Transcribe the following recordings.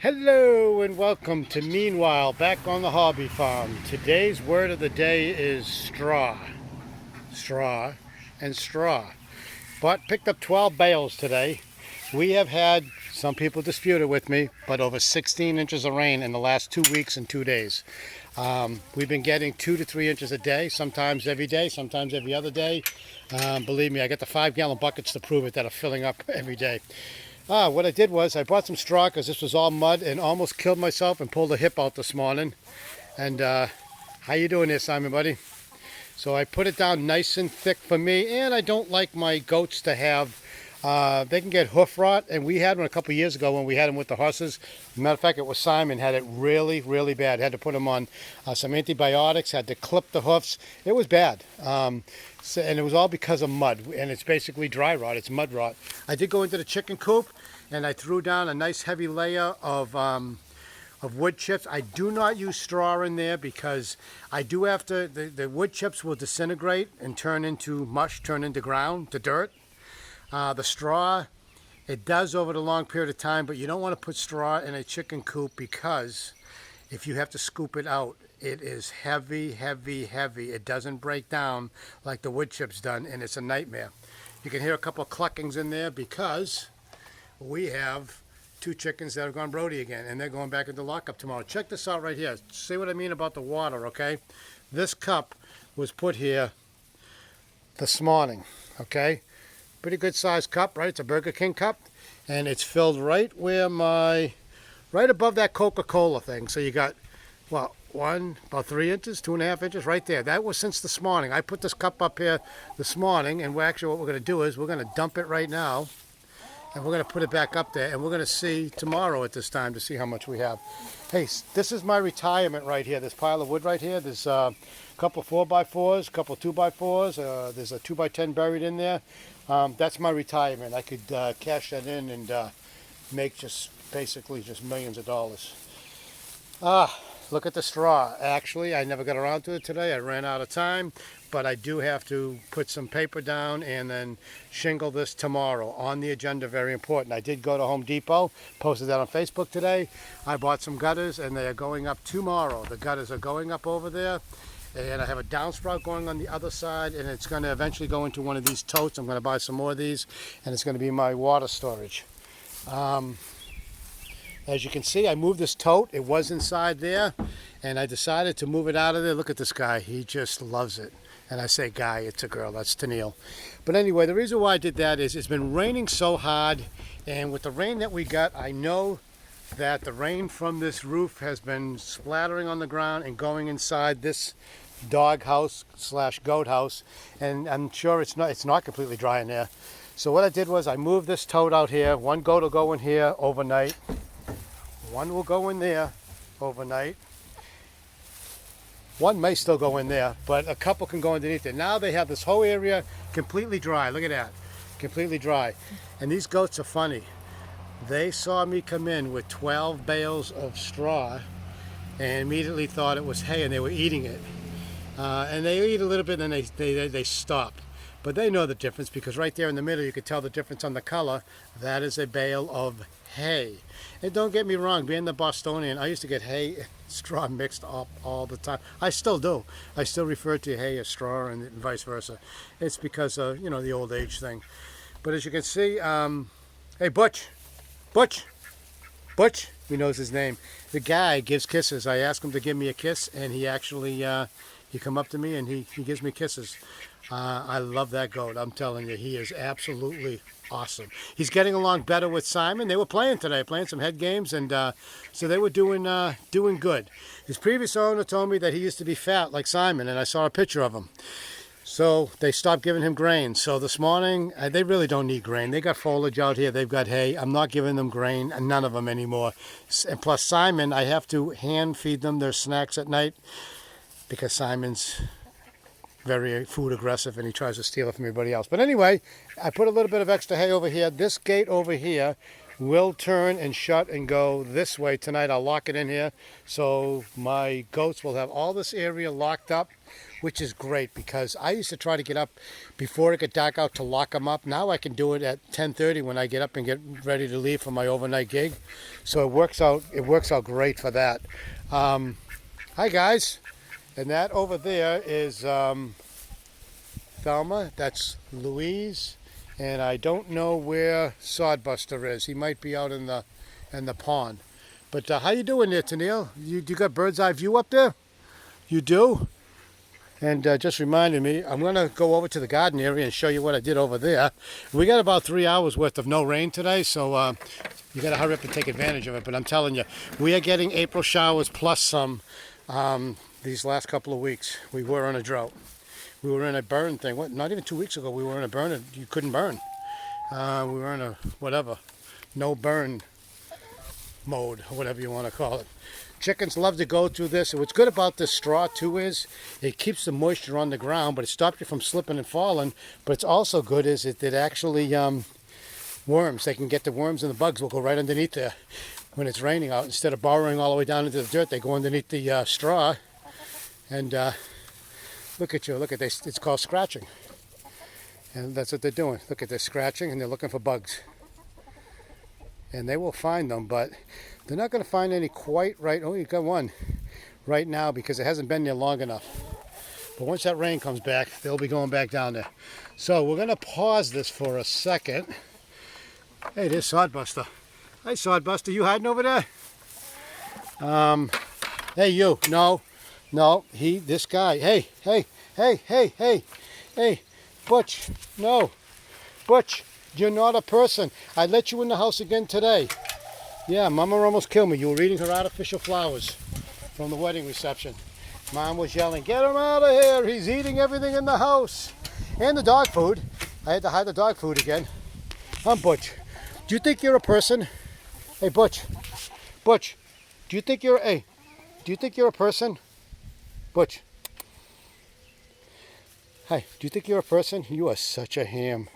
Hello and welcome to Meanwhile back on the hobby farm. Today's word of the day is straw. Straw and straw. But picked up 12 bales today. We have had, some people dispute it with me, but over 16 inches of rain in the last 2 weeks and 2 days. We've been getting 2 to 3 inches a day, sometimes every day, sometimes every other day. Believe me, I got the 5-gallon buckets to prove it that are filling up every day. What I did was I bought some straw because this was all mud and almost killed myself and pulled a hip out this morning. And how you doing there, Simon, buddy? So I put it down nice and thick for me, and I don't like my goats to have, they can get hoof rot, and we had one a couple years ago when we had them with the horses. Matter of fact, it was Simon had it really, really bad. Had to put him on some antibiotics, had to clip the hoofs. It was bad. And it was all because of mud, and it's basically dry rot. It's mud rot. I did go into the chicken coop, and I threw down a nice heavy layer of wood chips. I do not use straw in there because I do have to, the wood chips will disintegrate and turn into mush, turn into ground, to dirt. The straw, it does over the long period of time, but you don't want to put straw in a chicken coop because if you have to scoop it out, it is heavy, heavy, heavy. It doesn't break down like the wood chips done, and it's a nightmare. You can hear a couple of cluckings in there because we have 2 chickens that have gone Brody again, and they're going back into lockup tomorrow. Check this out right here. See what I mean about the water, okay? This cup was put here this morning, okay? Pretty good sized cup, right? It's a Burger King cup, and it's filled right where right above that Coca-Cola thing. So you got, well, about 3 inches, 2.5 inches right there. That was since this morning. I put this cup up here this morning, and what we're going to do is we're going to dump it right now, and we're going to put it back up there, and we're going to see tomorrow at this time to see how much we have. Hey, this is my retirement right here. This pile of wood right here. There's a couple 4x4s, a couple 2x4s. There's a 2x10 buried in there. That's my retirement. I could cash that in and make basically millions of dollars. Look at the straw. Actually, I never got around to it today. I ran out of time, but I do have to put some paper down and then shingle this tomorrow. On the agenda, very important. I did go to Home Depot, posted that on Facebook today. I bought some gutters, and they are going up tomorrow. The gutters are going up over there, and I have a downsprout going on the other side, and it's going to eventually go into one of these totes. I'm going to buy some more of these, and it's going to be my water storage. As you can see, I moved this tote. It was inside there, and I decided to move it out of there. Look at this guy. He just loves it. And I say guy, it's a girl. That's Tennille. But anyway, the reason why I did that is it's been raining so hard, and with the rain that we got, I know that the rain from this roof has been splattering on the ground and going inside this dog house / goat house, and I'm sure it's not completely dry in there. So what I did was I moved this tote out here. One goat will go in here overnight. One will go in there overnight. One may still go in there, but a couple can go underneath it. Now they have this whole area completely dry. Look at that, completely dry. And these goats are funny. They saw me come in with 12 bales of straw and immediately thought it was hay, and they were eating it. And they eat a little bit and they stop. But they know the difference because right there in the middle you can tell the difference on the color. That is a bale of hay. And don't get me wrong, being the Bostonian, I used to get hay and straw mixed up all the time. I still do. I still refer to hay as straw and vice versa. It's because of, the old age thing. But as you can see, hey, Butch, he knows his name. The guy gives kisses. I ask him to give me a kiss, and he actually, he come up to me and he gives me kisses. I love that goat. I'm telling you, he is absolutely awesome. He's getting along better with Simon. They were playing today, playing some head games, and so they were doing good. His previous owner told me that he used to be fat like Simon, and I saw a picture of him. So they stopped giving him grain. So this morning, they really don't need grain. They got foliage out here. They've got hay. I'm not giving them grain, and none of them anymore. And plus Simon, I have to hand feed them their snacks at night because Simon's very food aggressive and he tries to steal it from everybody else. But anyway, I put a little bit of extra hay over here. This gate over here will turn and shut and go this way tonight. I'll lock it in here so my goats will have all this area locked up. which is great because I used to try to get up before it got dark out to lock them up. Now I can do it at 10:30 when I get up and get ready to leave for my overnight gig. So it works out great for that. Hi guys, and that over there is Thelma. That's Louise, and I don't know where Sodbuster is. He might be out in the pond. But how you doing there, Tennille? You got bird's eye view up there? You do? And just reminded me, I'm going to go over to the garden area and show you what I did over there. We got about 3 hours worth of no rain today, so you got to hurry up and take advantage of it. But I'm telling you, we are getting April showers plus some these last couple of weeks. We were on a drought. We were in a burn thing. What? Not even 2 weeks ago, we were in a burn. You couldn't burn. We were in a whatever, no burn mode, or whatever you want to call it. Chickens love to go through this. And what's good about this straw too is it keeps the moisture on the ground, but it stops you from slipping and falling. But it's also good is it actually worms. They can get the worms, and the bugs will go right underneath there when it's raining out. Instead of burrowing all the way down into the dirt, they go underneath the straw. And look at you. Look at this. It's called scratching. And that's what they're doing. Look at this, scratching, and they're looking for bugs. And they will find them, but they're not going to find any quite right. Oh, you got one right now because it hasn't been there long enough. But once that rain comes back, they'll be going back down there. So we're going to pause this for a second. Hey, there's Sodbuster. Hey, Sodbuster, you hiding over there? Hey, you. No, this guy. Hey, Butch. No, Butch. You're not a person. I let you in the house again today. Yeah, Mama almost killed me. You were eating her artificial flowers from the wedding reception. Mom was yelling, get him out of here. He's eating everything in the house. And the dog food. I had to hide the dog food again. I'm Butch. Do you think you're a person? Hey, Butch. Butch, do you think you're a person? Butch. Hey, do you think you're a person? You are such a ham.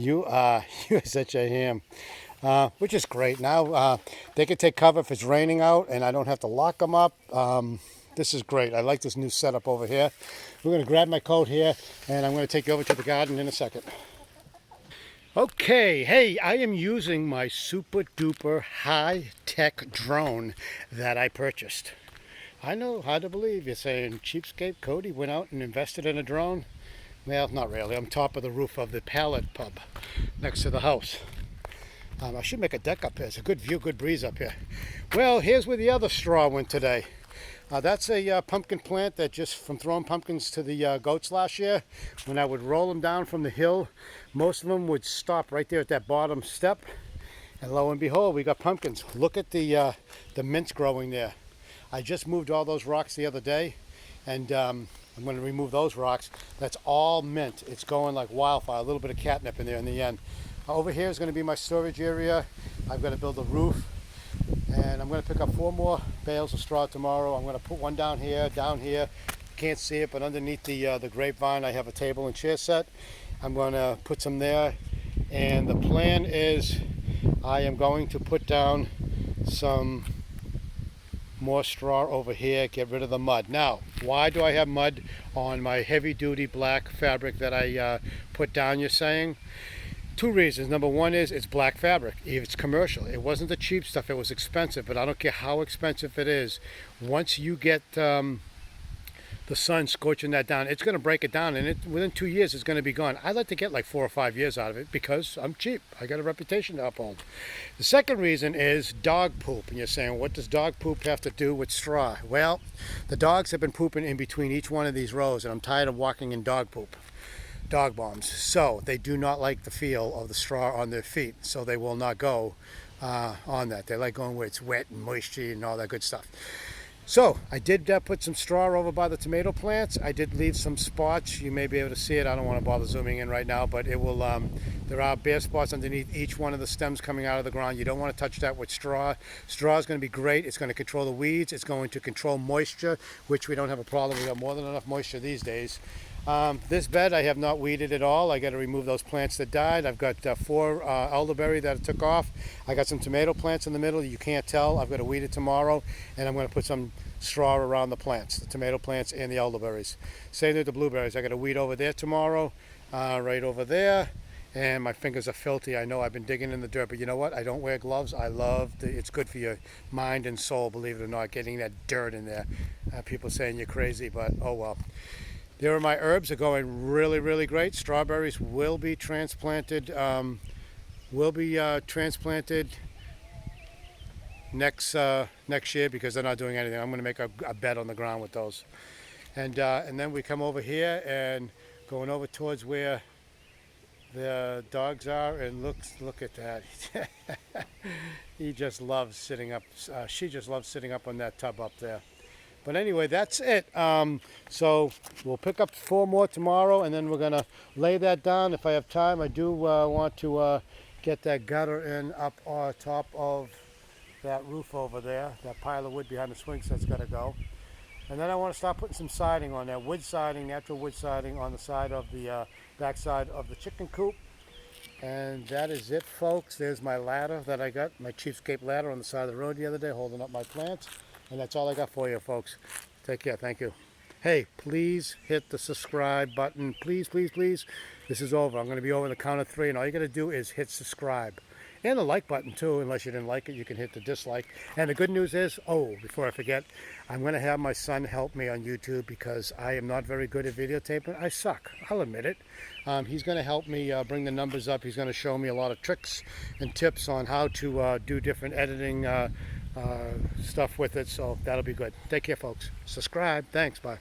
You're such a ham, which is great. Now they can take cover if it's raining out, and I don't have to lock them up. This is great. I like this new setup over here. We're going to grab my coat here, and I'm going to take you over to the garden in a second. Okay, hey, I am using my super duper high-tech drone that I purchased. I know, hard to believe. You're saying, cheapskate Cody went out and invested in a drone? Well, not really. I'm top of the roof of the Pallet Pub next to the house. I should make a deck up here. It's a good view, good breeze up here. Well, here's where the other straw went today. That's a pumpkin plant that just from throwing pumpkins to the goats last year, when I would roll them down from the hill, most of them would stop right there at that bottom step. And lo and behold, we got pumpkins. Look at the mints growing there. I just moved all those rocks the other day, and I'm going to remove those rocks. That's all mint. It's going like wildfire. A little bit of catnip in there in the end. Over here is going to be my storage area. I'm going to build a roof, and I'm going to pick up 4 more bales of straw tomorrow. I'm going to put one down here. Can't see it, but underneath the grapevine, I have a table and chair set. I'm going to put some there, and the plan is I am going to put down some more straw over here, get rid of the mud. Now, why do I have mud on my heavy-duty black fabric that I put down, you're saying? 2 reasons. Number one is it's black fabric. It's commercial. It wasn't the cheap stuff. It was expensive, but I don't care how expensive it is. Once you get the sun scorching that down, it's going to break it down, and within 2 years it's going to be gone. I like to get like 4 or 5 years out of it because I'm cheap. I got a reputation to uphold. The second reason is dog poop. And you're saying, what does dog poop have to do with straw? Well, the dogs have been pooping in between each one of these rows, and I'm tired of walking in dog poop. Dog bombs. So they do not like the feel of the straw on their feet, so they will not go on that. They like going where it's wet and moisture and all that good stuff. So I did put some straw over by the tomato plants. I did leave some spots. You may be able to see it. I don't want to bother zooming in right now, but it will. There are bare spots underneath each one of the stems coming out of the ground. You don't want to touch that with straw. Straw is going to be great. It's going to control the weeds. It's going to control moisture, which we don't have a problem. We got more than enough moisture these days. This bed I have not weeded at all. I got to remove those plants that died. I've got 4 elderberry that I took off. I got some tomato plants in the middle. You can't tell. I've got to weed it tomorrow, and I'm going to put some straw around the plants, the tomato plants and the elderberries. Same with the blueberries. I got to weed over there tomorrow, right over there. And my fingers are filthy. I know I've been digging in the dirt, but you know what? I don't wear gloves. It's good for your mind and soul, believe it or not, getting that dirt in there. People saying you're crazy, but oh well. There are my herbs are going really, really great. Strawberries will be transplanted. Next year because they're not doing anything. I'm going to make a bed on the ground with those, and then we come over here and going over towards where the dogs are, and look at that. He just loves sitting up. She just loves sitting up on that tub up there. But anyway, that's it. So we'll pick up 4 more tomorrow, and then we're going to lay that down. If I have time, I do want to get that gutter in up on top of that roof over there. That pile of wood behind the swing set's got to go. And then I want to start putting some siding on there. Wood siding, natural wood siding on the side of the back side of the chicken coop. And that is it, folks. There's my ladder that I got, my cheapskate ladder on the side of the road the other day, holding up my plants. And that's all I got for you, folks. Take care. Thank you. Hey, please hit the subscribe button. Please, please, please. This is over. I'm going to be over on the count of 3, and all you got to do is hit subscribe. And the like button, too. Unless you didn't like it, you can hit the dislike. And the good news is, before I forget, I'm going to have my son help me on YouTube because I am not very good at videotaping. I suck. I'll admit it. He's going to help me bring the numbers up. He's going to show me a lot of tricks and tips on how to do different editing stuff with it, so that'll be good. Take care, folks. Subscribe. Thanks. Bye.